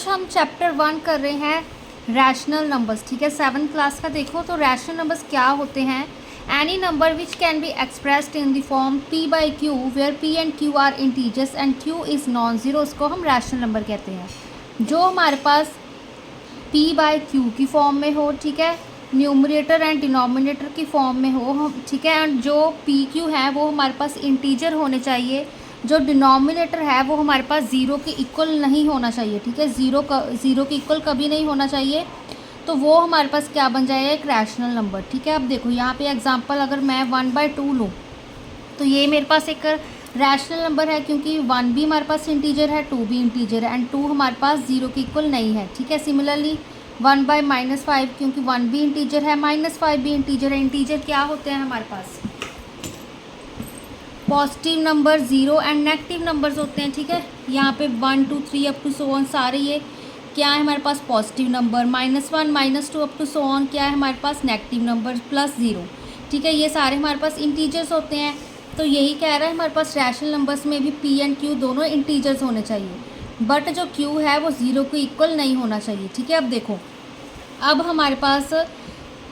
आज हम चैप्टर 1 कर रहे हैं रैशनल नंबर्स। ठीक है, 7th क्लास का देखो तो रैशनल नंबर्स क्या होते हैं। Any number which can be expressed in the form p by q where p and q are integers and q is non zero, उसको हम रैशनल नंबर कहते हैं। जो हमारे पास p बाई क्यू की फॉर्म में हो, ठीक है, न्यूमरेटर एंड डिनोमिनेटर की फॉर्म में हो हम, ठीक है, एंड जो p q है वो हमारे पास इंटीजर होने चाहिए। जो डिनोमिनेटर है वो हमारे पास ज़ीरो के इक्वल नहीं होना चाहिए। ठीक है, ज़ीरो के इक्वल कभी नहीं होना चाहिए, तो वो हमारे पास क्या बन जाएगा, एक रैशनल नंबर। ठीक है, अब देखो यहाँ पे एग्जांपल अगर मैं 1/2 लूँ तो ये मेरे पास एक रैशनल नंबर है, क्योंकि 1 भी हमारे पास इंटीजर है, 2 भी इंटीजर है, एंड 2 हमारे पास ज़ीरो के इक्वल नहीं है। ठीक है, सिमिलरली 1/-5, क्योंकि 1 भी इंटीजर है, -5 भी इंटीजर है। इंटीजर क्या होते हैं हमारे पास, positive number, zero and negative numbers होते हैं। ठीक है, यहाँ पे 1 2 3 अप टू सो ऑन सारे ये क्या है हमारे पास, positive number. -1 -2 up to so on क्या है हमारे पास, नेगेटिव नंबर प्लस ज़ीरो। ठीक है, ये सारे हमारे पास इंटीजर्स होते हैं। तो यही कह रहा है हमारे पास रैशनल नंबर्स में भी p एंड q दोनों इंटीजर्स होने चाहिए, बट जो q है वो ज़ीरो के इक्वल नहीं होना चाहिए। ठीक है, अब देखो, अब हमारे पास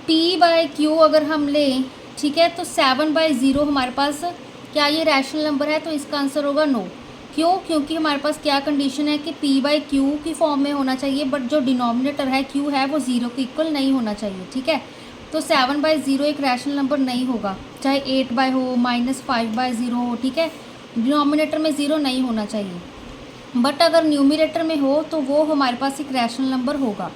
p बाई क्यू अगर हम लें, ठीक है, तो 7/0 हमारे पास क्या ये रैशनल नंबर है, तो इसका आंसर होगा नो। क्यों, क्योंकि हमारे पास क्या कंडीशन है कि p बाई क्यू की फॉर्म में होना चाहिए, बट जो डिनोमिनेटर है q है वो ज़ीरो के इक्वल नहीं होना चाहिए। ठीक है, तो 7/0 एक रैशनल नंबर नहीं होगा, चाहे 8 हो, -5/0 हो। ठीक है, डिनोमिनेटर में ज़ीरो नहीं होना चाहिए, बट अगर न्यूमरेटर में हो तो वो हमारे पास एक रैशनल नंबर होगा।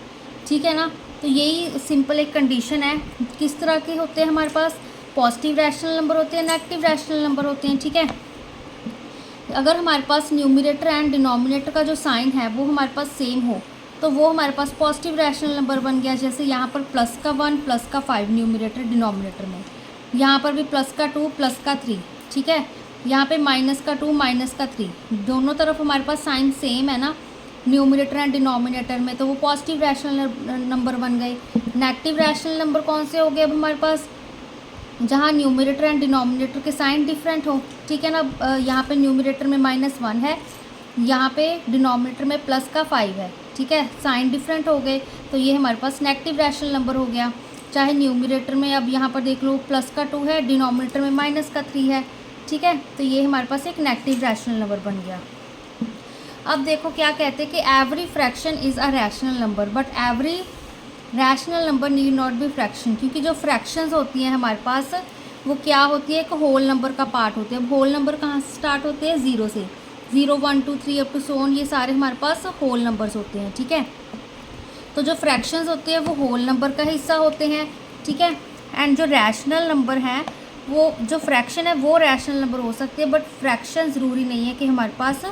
ठीक है ना, तो यही सिंपल एक कंडीशन है। किस तरह के होते हैं हमारे पास, पॉजिटिव रैशनल नंबर होते हैं, नेगेटिव रैशनल नंबर होते हैं। ठीक है, अगर हमारे पास न्यूमरेटर एंड डिनोमिनेटर का जो साइन है वो हमारे पास सेम हो तो वो हमारे पास पॉजिटिव रैशनल नंबर बन गया। जैसे यहाँ पर +1 +5 न्यूमरेटर डिनोमिनेटर में, यहाँ पर भी +2 +3। ठीक है, यहाँ पे -2 -3, दोनों तरफ हमारे पास साइन सेम है ना न्यूमरेटर एंड डिनोमिनेटर में, तो वो पॉजिटिव रैशनल नंबर बन गए। नेगेटिव रैशनल नंबर कौन से हो गए अब हमारे पास, जहाँ न्यूमरेटर एंड डिनोमिनेटर के साइन डिफरेंट हो। ठीक है ना, यहाँ पे न्यूमरेटर में -1 है, यहाँ पे डिनोमिनेटर में +5 है। ठीक है, साइन डिफरेंट हो गए, तो ये हमारे पास नेगेटिव रैशनल नंबर हो गया। चाहे न्यूमरेटर में अब यहाँ पर देख लो +2 है, डिनोमिनेटर में -3 है। ठीक है, तो ये हमारे पास एक नेगेटिव रैशनल नंबर बन गया। अब देखो क्या कहते हैं कि every fraction is a rational number, but every rational number need not be fraction, क्योंकि जो फ्रैक्शंस होती हैं हमारे पास वो क्या होती है, एक होल नंबर का पार्ट होते हैं। होल नंबर कहाँ से स्टार्ट होते हैं, ज़ीरो से, 0 1 2 3 अप टू सो ऑन, ये सारे हमारे पास होल नंबर्स होते हैं। ठीक है, तो जो फ्रैक्शंस होते हैं वो होल नंबर का हिस्सा होते हैं। ठीक है, एंड जो रैशनल नंबर हैं वो, जो फ्रैक्शन है वो रैशनल नंबर हो सकते हैं, बट फ्रैक्शन ज़रूरी नहीं है कि हमारे पास,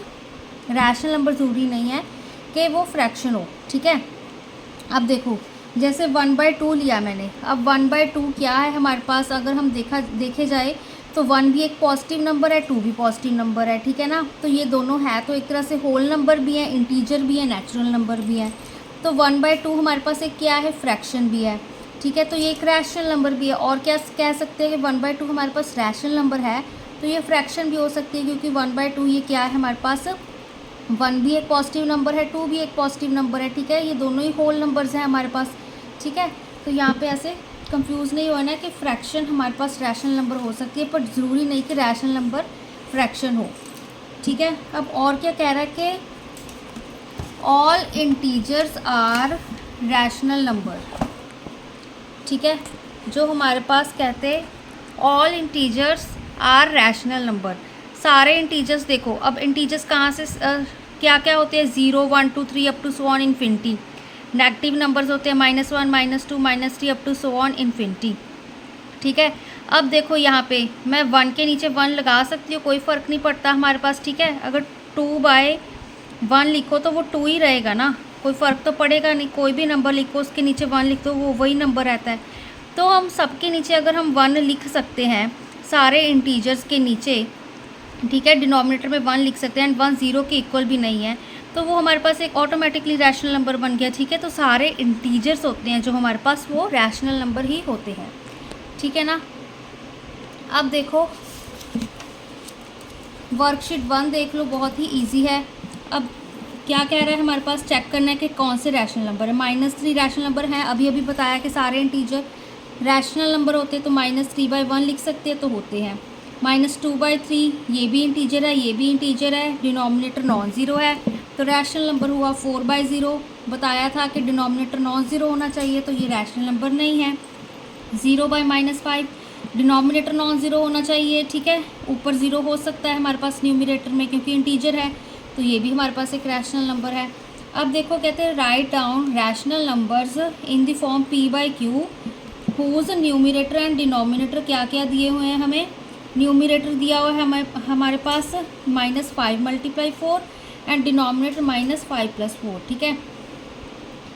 रैशनल नंबर ज़रूरी नहीं है कि वो फ्रैक्शन हो। ठीक है, अब देखो जैसे 1/2 लिया मैंने, अब 1/2 क्या है हमारे पास, अगर हम देखे जाए तो 1 भी एक पॉजिटिव नंबर है, 2 भी पॉजिटिव नंबर है। ठीक है ना, तो ये दोनों है, तो एक तरह से होल नंबर भी है, इंटीजर भी है, नेचुरल नंबर भी है। तो 1/2 हमारे पास एक क्या है, फ्रैक्शन भी है। ठीक है, तो ये एक रैशनल नंबर भी है। और क्या कह सकते हैं कि 1/2 हमारे पास रैशनल नंबर है, तो ये फ्रैक्शन भी हो सकती है, क्योंकि 1/2 ये क्या है हमारे पास, 1 भी एक पॉजिटिव नंबर है, 2 भी एक पॉजिटिव नंबर है। ठीक है, ये दोनों ही होल नंबर्स हैं हमारे पास। ठीक है, तो यहाँ पे ऐसे कंफ्यूज नहीं होना कि फ्रैक्शन हमारे पास रैशनल नंबर हो सकती है, पर ज़रूरी नहीं कि रैशनल नंबर फ्रैक्शन हो। ठीक है, अब और क्या कह रहा है कि all integers are rational number. ठीक है, जो हमारे पास कहते all integers are rational number, सारे इंटीजर्स देखो, अब इंटीजर्स कहाँ से क्या क्या होते हैं, 0 1 2 3 up to so on infinity. Negative numbers होते हैं -1 -2 -3 up to so on infinity. ठीक है, अब देखो यहाँ पे मैं 1 के नीचे 1 लगा सकती हूँ, कोई फ़र्क नहीं पड़ता हमारे पास। ठीक है, अगर 2/1 लिखो तो वो 2 ही रहेगा ना, कोई फ़र्क तो पड़ेगा नहीं। कोई भी नंबर लिखो उसके नीचे 1 लिख दो, वो वही नंबर रहता है। तो हम सबके नीचे अगर हम 1 लिख सकते हैं, सारे इंटीजर्स के नीचे, ठीक है, डिनोमिनेटर में 1 लिख सकते हैं, एंड 1 ज़ीरो के इक्वल भी नहीं है, तो वो हमारे पास एक ऑटोमेटिकली रैशनल नंबर बन गया। ठीक है, तो सारे इंटीजर्स होते हैं जो हमारे पास वो रैशनल नंबर ही होते हैं। ठीक है ना, अब देखो वर्कशीट 1 देख लो, बहुत ही इजी है। अब क्या कह रहा है हमारे पास, चेक करना है कि कौन से रैशनल नंबर है। -3 रैशनल नंबर हैं, अभी अभी बताया कि सारे इंटीजर रैशनल नंबर होते हैं, तो -3/1 लिख सकते हैं, तो होते हैं। -2/3 ये भी इंटीजर है, ये भी इंटीजर है, डिनोमिनेटर नॉन ज़ीरो है, तो रैशनल नंबर हुआ 4/0। बताया था कि डिनोमिनेटर नॉन ज़ीरो होना चाहिए, तो ये रैशनल नंबर नहीं है। 0/-5 डिनोमिनेटर नॉन ज़ीरो होना चाहिए, ठीक है, ऊपर ज़ीरो हो सकता है हमारे पास न्यूमिनेटर में क्योंकि इंटीजर है, तो ये भी हमारे पास एक रैशनल नंबर है। अब देखो कहते हैं right down rational numbers in the form p/q whose numerator and denominator. क्या क्या दिए हुए हैं हमें, न्यूमिनेटर दिया हुआ है हमारे पास -5 × 4 एंड डिनोमिनेटर -5 + 4, ठीक है।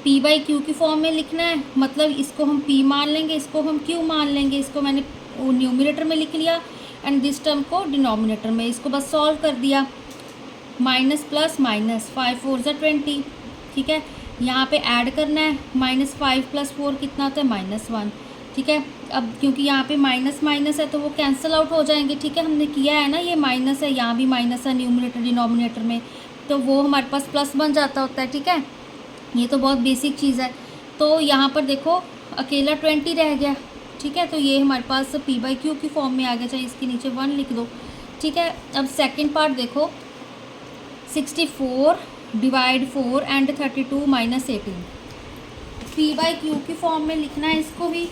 p/q की फॉर्म में लिखना है, मतलब इसको हम p मान लेंगे, इसको हम q मान लेंगे, इसको मैंने न्यूमिनेटर में लिख लिया एंड दिस टर्म को डिनोमिनेटर में, इसको बस सॉल्व कर दिया। माइनस प्लस माइनस 5 4 ज़ा 20, ठीक है। यहाँ पे ऐड करना है, -5 + 4 कितना होता है -1, ठीक है। अब क्योंकि यहाँ पे माइनस माइनस है तो वो कैंसिल आउट हो जाएंगे, ठीक है। हमने किया है ना, ये माइनस है, यहाँ भी माइनस है न्यूमिनेटर डिनोमिनेटर में, तो वो हमारे पास प्लस बन जाता होता है, ठीक है। ये तो बहुत बेसिक चीज़ है। तो यहाँ पर देखो अकेला 20 रह गया, ठीक है, तो ये हमारे पास p/q की फॉर्म में आ गया, चाहे इसके नीचे 1 लिख दो, ठीक है। अब सेकंड पार्ट देखो, 64 / 4 एंड 32 - 18 p/q की फॉर्म में लिखना है इसको भी,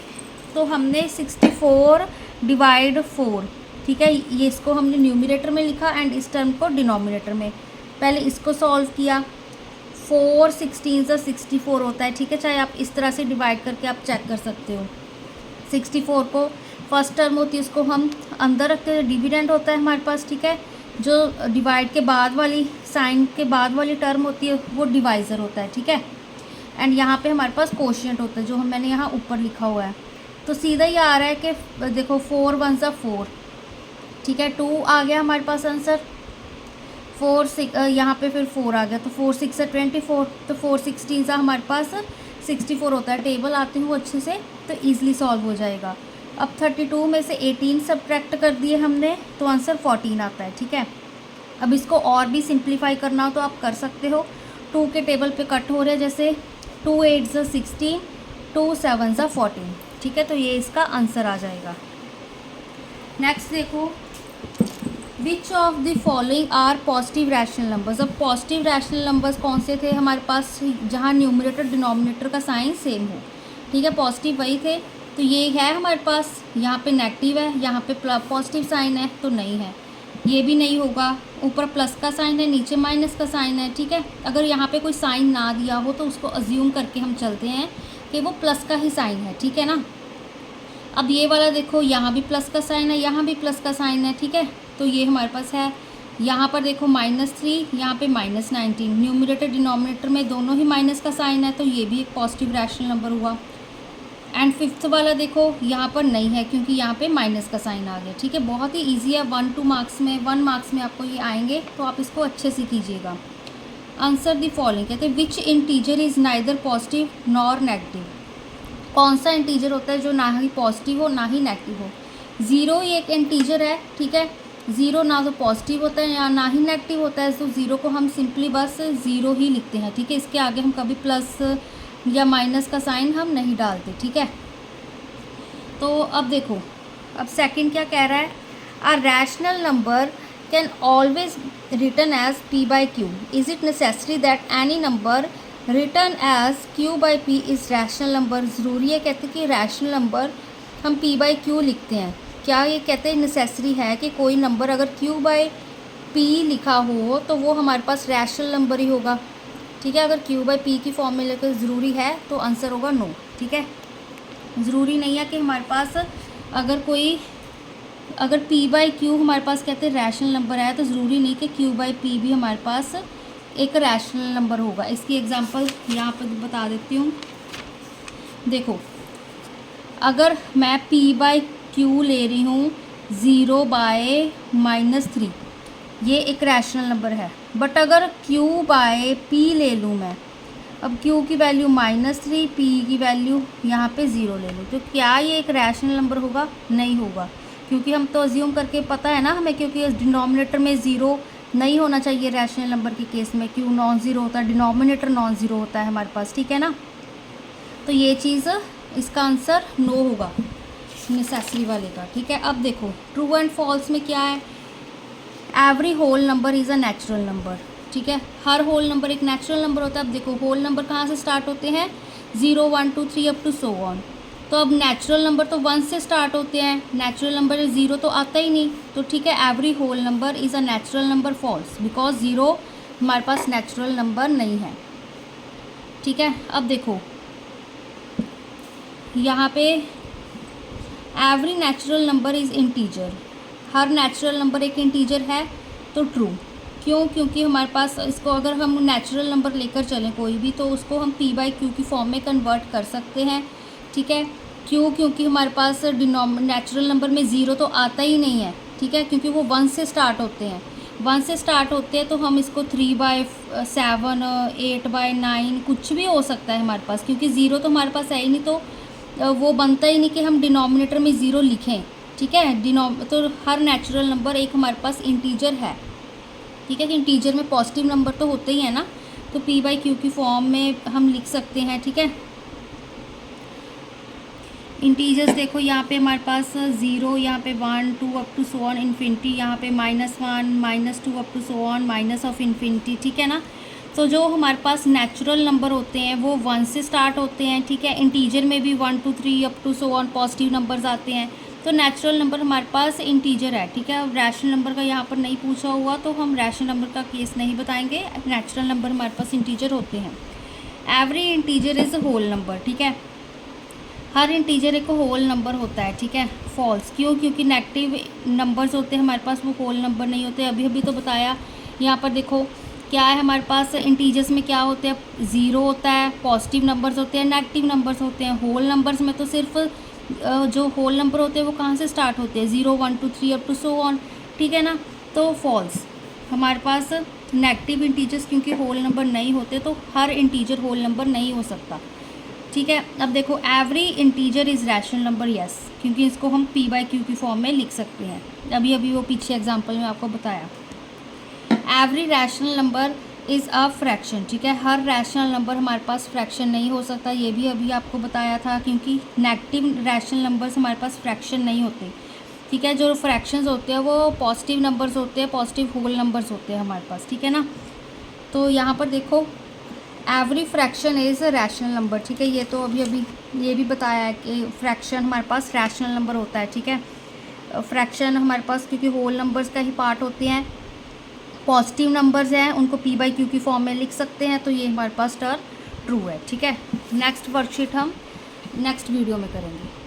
तो हमने 64 / 4, ठीक है, ये इसको हमने न्यूमिनेटर में लिखा एंड इस टर्म को डिनोमिनेटर में। पहले इसको सॉल्व किया, 4 16 ज़ा 64 होता है, ठीक है, चाहे आप इस तरह से डिवाइड करके आप चेक कर सकते हो। 64 को फर्स्ट टर्म होती है उसको हम अंदर रखते हैं, डिविडेंड होता है हमारे पास, ठीक है। जो डिवाइड के बाद वाली साइन के बाद वाली टर्म होती है वो डिवाइज़र होता है, ठीक है। एंड यहाँ पे हमारे पास कोशिएंट होता है जो मैंने यहाँ ऊपर लिखा हुआ है, तो सीधा ही आ रहा है कि देखो 4 1 ज़ा 4, ठीक है, 2 आ गया हमारे पास आंसर। 4 6 यहाँ पे फिर 4 आ गया, तो 4 6 ज़ा 24, तो 4 16 ज़ा हमारे पास 64 होता है। टेबल आती हूँ अच्छे से तो ईज़िली सॉल्व हो जाएगा। अब 32 में से 18 सब्ट्रैक्ट कर दिए हमने, तो आंसर 14 आता है, ठीक है। अब इसको और भी सिंप्लीफाई करना हो तो आप कर सकते हो। 2 के टेबल पे कट हो रहे हैं, जैसे 2 8 ज़ा 16, 2 7 ज़ा 14, ठीक है, तो ये इसका आंसर आ जाएगा। नेक्स्ट देखो, which of the following are positive rational numbers. अब पॉजिटिव रैशनल नंबर्स कौन से थे हमारे पास, जहाँ न्यूमरेटर डिनोमिनेटर का साइन सेम हो, ठीक है, पॉजिटिव वही थे। तो ये है हमारे पास, यहाँ पे नेगेटिव है, यहाँ पे पॉजिटिव साइन है, तो नहीं है, ये भी नहीं होगा। ऊपर प्लस का साइन है, नीचे माइनस का साइन है, ठीक है। अगर यहाँ पे कोई साइन ना दिया हो तो उसको अज्यूम करके हम चलते हैं कि वो प्लस का ही साइन है, ठीक है ना। अब ये वाला देखो, यहाँ भी प्लस का साइन है, यहाँ भी प्लस का साइन है, ठीक है, तो ये हमारे पास है। यहाँ पर देखो -3, यहाँ पे -19, न्यूमरेटर डिनोमिनेटर में दोनों ही माइनस का साइन है, तो ये भी एक पॉजिटिव रैशनल नंबर हुआ। एंड फिफ्थ वाला देखो, यहाँ पर नहीं है क्योंकि यहाँ पे माइनस का साइन आ गया, ठीक है। बहुत ही इजी है, 1 मार्क्स में आपको ये आएंगे, तो आप इसको अच्छे से कीजिएगा। आंसर द फॉलोइंग, कहते हैं which integer is neither positive nor negative. कौन सा इंटीजर होता है जो ना ही पॉजिटिव हो ना ही नेगेटिव हो। 0 ही एक इंटीजर है, ठीक है, 0 ना तो पॉजिटिव होता है या ना ही नेगेटिव होता है, तो 0 को हम सिंपली बस 0 ही लिखते हैं, ठीक है। इसके आगे हम कभी प्लस या माइनस का साइन हम नहीं डालते, ठीक है। तो अब देखो, अब सेकंड क्या कह रहा है, a rational number can always written as p/q, is it necessary that any number written as q/p is rational number. ज़रूरी है कहते कि रैशनल नंबर हम p/q लिखते हैं, क्या ये कहते हैं नेसेसरी है कि कोई नंबर अगर q/p लिखा हो तो वो हमारे पास रैशनल नंबर ही होगा, ठीक है। अगर q/p की फॉर्म में लेकर ज़रूरी है तो आंसर होगा नो, ठीक है। ज़रूरी नहीं है कि हमारे पास अगर p/q हमारे पास कहते हैं रैशनल नंबर है, तो ज़रूरी नहीं कि q/p भी हमारे पास एक रैशनल नंबर होगा। इसकी एग्जांपल यहाँ पर बता देती हूँ। देखो, अगर मैं p/q ले रही हूँ 0/-3, ये एक रैशनल नंबर है, बट अगर q/p ले लूँ मैं, अब q की वैल्यू -3, p की वैल्यू यहाँ पे 0 ले लूँ, तो क्या ये एक रैशनल नंबर होगा? नहीं होगा, क्योंकि हम तो अज्यूम करके पता है ना हमें, क्योंकि डिनोमिनेटर में 0 नहीं होना चाहिए रैशनल नंबर के केस में। क्यों नॉन ज़ीरो होता है, डिनोमिनेटर नॉन ज़ीरो होता है हमारे पास, ठीक है ना। तो ये चीज़, इसका आंसर नो होगा नेसेसरी वाले का, ठीक है। अब देखो ट्रू एंड फॉल्स में क्या है, every whole number is a natural number, ठीक है। हर होल नंबर एक नेचुरल नंबर होता है। अब देखो होल नंबर कहाँ से स्टार्ट होते हैं, 0 1 2 3 अप टू सो ऑन। तो अब नेचुरल नंबर तो 1 से स्टार्ट होते हैं, नेचुरल नंबर 0 तो आता ही नहीं, तो ठीक है every whole number is a natural number, false, because 0 हमारे पास नेचुरल नंबर नहीं है, ठीक है। अब देखो यहाँ पे every natural number is integer, her natural number एक इंटीजर है, तो ट्रू। क्यों, क्योंकि हमारे पास इसको अगर हम नेचुरल नंबर लेकर चलें कोई भी, तो उसको हम p/q की फॉर्म में कन्वर्ट कर सकते हैं, ठीक है। क्यों, क्योंकि हमारे पास नेचुरल नंबर में 0 तो आता ही नहीं है, ठीक है, क्योंकि वो 1 से स्टार्ट होते हैं। 1 से स्टार्ट होते हैं तो हम इसको 3/7 8/9 कुछ भी हो सकता है हमारे पास, क्योंकि 0 तो हमारे पास है ही नहीं, तो वो बनता ही नहीं कि हम डिनोमिनेटर में 0 लिखें, ठीक है। तो हर नेचुरल नंबर एक हमारे पास इंटीजर है, ठीक है। कि इंटीजर में पॉजिटिव नंबर तो होते ही है ना, तो p/q की फॉर्म में हम लिख सकते हैं, ठीक है। इंटीजर्स देखो यहाँ पे हमारे पास 0, यहाँ पे 1 2 up to so on infinity, यहाँ पे -1 -2 up to so on minus of infinity, ठीक है ना। तो जो हमारे पास नेचुरल नंबर होते हैं वो 1 से स्टार्ट होते हैं, ठीक है। इंटीजर में भी 1 2 3 up to so on positive numbers आते हैं, तो नेचुरल नंबर हमारे पास इंटीजर है, ठीक है। अब रैशनल नंबर का यहाँ पर नहीं पूछा हुआ, तो हम रैशनल नंबर का केस नहीं बताएंगे, नेचुरल नंबर हमारे पास इंटीजर होते हैं। Every integer is whole number, ठीक है, हर इंटीजर एक होल नंबर होता है, ठीक है। फॉल्स, क्यों, क्योंकि नेगेटिव नंबर्स होते हैं हमारे पास, वो होल नंबर नहीं होते। अभी अभी तो बताया, यहाँ पर देखो क्या है हमारे पास इंटीजर्स में क्या होते हैं, 0 होता है, पॉजिटिव नंबर्स होते हैं, नेगेटिव नंबर्स होते हैं। होल नंबर्स में तो सिर्फ जो होल नंबर होते हैं वो कहाँ से स्टार्ट होते हैं, 0 1 2 3 अप टू सो ऑन, ठीक है ना। तो फॉल्स, हमारे पास नेगेटिव इंटीजर्स क्योंकि होल नंबर नहीं होते, तो हर इंटीजर होल नंबर नहीं हो सकता, ठीक है। अब देखो every integer is rational number, yes, क्योंकि इसको हम p/q की फॉर्म में लिख सकते हैं। अभी अभी वो पीछे एग्जांपल में आपको बताया। Every rational number is a fraction, ठीक है, हर रैशनल नंबर हमारे पास फ्रैक्शन नहीं हो सकता, ये भी अभी आपको बताया था, क्योंकि नेगेटिव रैशनल नंबर्स हमारे पास फ्रैक्शन नहीं होते, ठीक है। जो फ्रैक्शंस होते हैं वो पॉजिटिव नंबर्स होते हैं, पॉजिटिव होल नंबर्स होते हैं हमारे पास, ठीक है ना। तो यहाँ पर देखो every fraction is a rational number, ठीक है। ये तो अभी अभी ये भी बताया है कि फ्रैक्शन हमारे पास रैशनल नंबर होता है, ठीक है। फ्रैक्शन हमारे पास क्योंकि होल नंबर्स का ही पार्ट होते हैं, पॉजिटिव नंबर्स हैं, उनको p/q की फॉर्म में लिख सकते हैं, तो ये हमारे पास टर्म ट्रू है, ठीक है। नेक्स्ट वर्कशीट हम नेक्स्ट वीडियो में करेंगे।